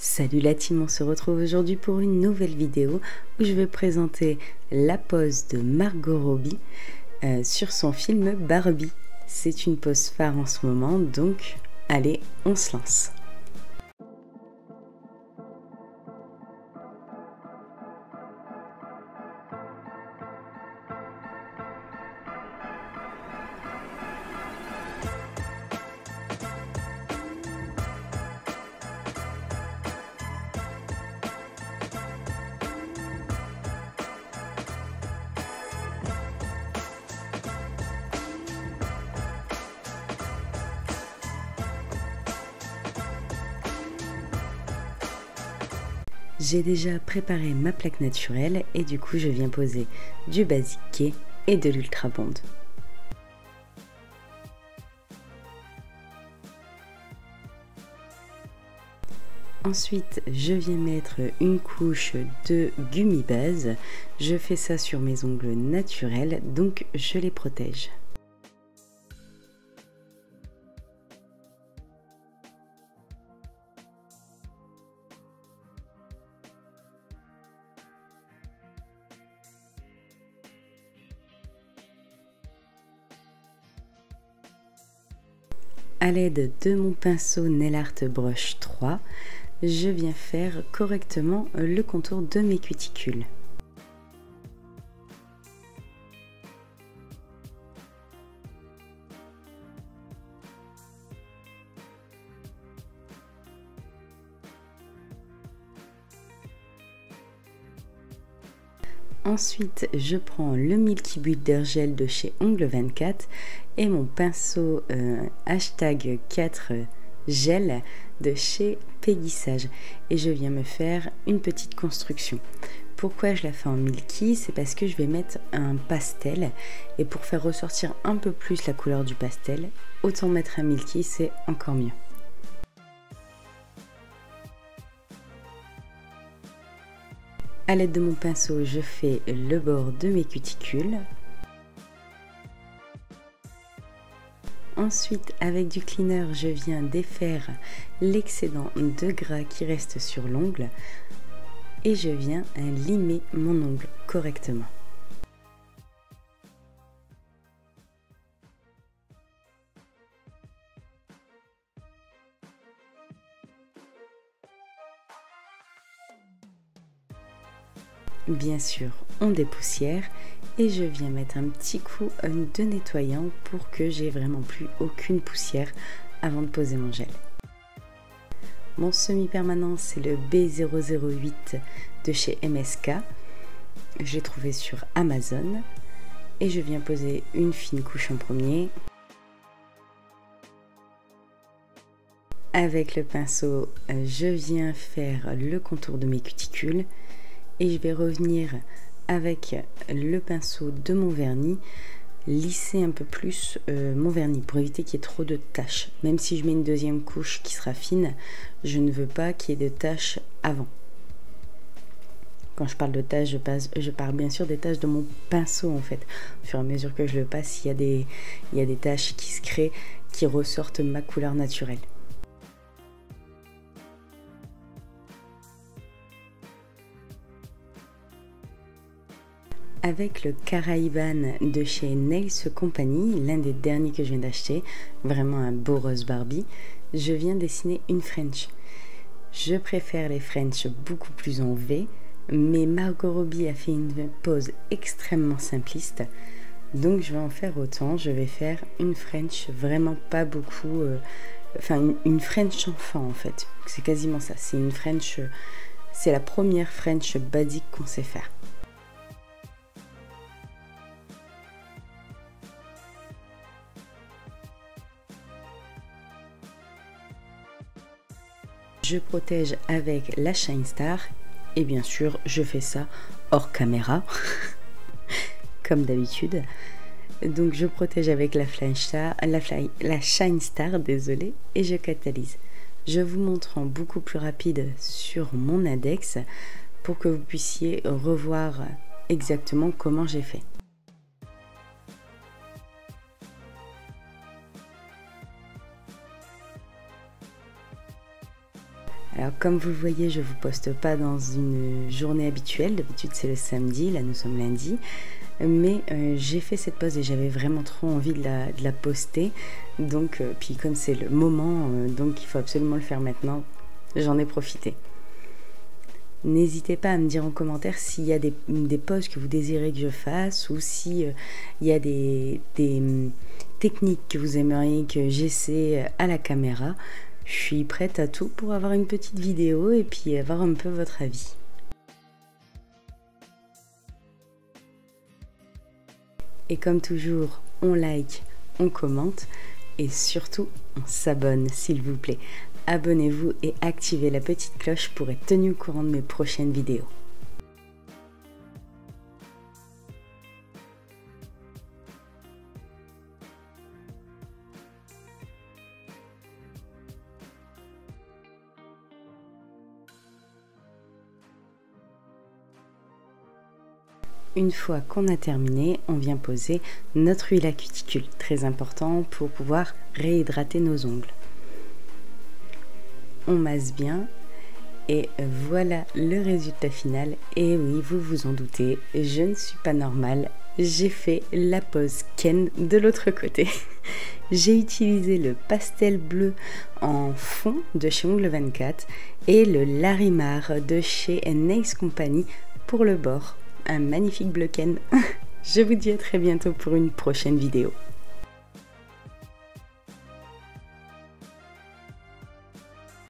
Salut la team, on se retrouve aujourd'hui pour une nouvelle vidéo où je vais présenter la pose de Margot Robbie sur son film Barbie. C'est une pose phare en ce moment, donc allez, on se lance. J'ai déjà préparé ma plaque naturelle et du coup je viens poser du Basic K et de l'Ultra Bond. Ensuite, je viens mettre une couche de gummi base. Je fais ça sur mes ongles naturels, donc je les protège. À l'aide de mon pinceau Nail Art Brush 3, je viens faire correctement le contour de mes cuticules. Ensuite, je prends le Milky Builder Gel de chez Ongle 24 et mon pinceau hashtag 4 gel de chez Peggy Sage et je viens me faire une petite construction. Pourquoi je la fais en milky? C'est parce que je vais mettre un pastel et pour faire ressortir un peu plus la couleur du pastel, autant mettre un milky, c'est encore mieux. À l'aide de mon pinceau, je fais le bord de mes cuticules. Ensuite, avec du cleaner, je viens défaire l'excédent de gras qui reste sur l'ongle et je viens limer mon ongle correctement. Bien sûr, on dépoussière et je viens mettre un petit coup de nettoyant pour que j'ai vraiment plus aucune poussière avant de poser mon gel. Mon semi-permanent, c'est le B008 de chez MSK. J'ai trouvé sur Amazon et je viens poser une fine couche en premier. Avec le pinceau, je viens faire le contour de mes cuticules et je vais revenir avec le pinceau de mon vernis, lisser un peu plus mon vernis pour éviter qu'il y ait trop de taches. Même si je mets une deuxième couche qui sera fine, je ne veux pas qu'il y ait de taches avant. Quand je parle de taches, je parle bien sûr des taches de mon pinceau en fait. Au fur et à mesure que je le passe, il y a des taches qui se créent, qui ressortent ma couleur naturelle. Avec le Caraïban de chez Nails Company, l'un des derniers que je viens d'acheter, vraiment un beau rose Barbie, je viens dessiner une French. Je préfère les French beaucoup plus en V, mais Margot Robbie a fait une pose extrêmement simpliste, donc je vais en faire autant. Je vais faire une French vraiment pas beaucoup, une French enfant en fait, c'est quasiment ça, c'est une French, c'est la première French basique qu'on sait faire. Je protège avec la Shine Star et bien sûr je fais ça hors caméra comme d'habitude. Donc je protège avec la Shine Star, désolé, et je catalyse. Je vous montre en beaucoup plus rapide sur mon index pour que vous puissiez revoir exactement comment j'ai fait. Alors comme vous le voyez, je ne vous poste pas dans une journée habituelle, d'habitude c'est le samedi, là nous sommes lundi, mais j'ai fait cette pause et j'avais vraiment trop envie de la poster, donc puis comme c'est le moment, donc il faut absolument le faire maintenant, j'en ai profité. N'hésitez pas à me dire en commentaire s'il y a des pauses que vous désirez que je fasse ou si il y a des techniques que vous aimeriez que j'essaie à la caméra. Je suis prête à tout pour avoir une petite vidéo et puis avoir un peu votre avis. Et comme toujours, on like, on commente et surtout on s'abonne s'il vous plaît. Abonnez-vous et activez la petite cloche pour être tenu au courant de mes prochaines vidéos. Une fois qu'on a terminé, on vient poser notre huile à cuticule, très important pour pouvoir réhydrater nos ongles. On masse bien et voilà le résultat final. Et oui, vous vous en doutez, je ne suis pas normale, j'ai fait la pose Ken de l'autre côté. J'ai utilisé le pastel bleu en fond de chez Ongles 24 et le Larimar de chez Nails Company pour le bord. Un magnifique bleu Ken. Je vous dis à très bientôt pour une prochaine vidéo.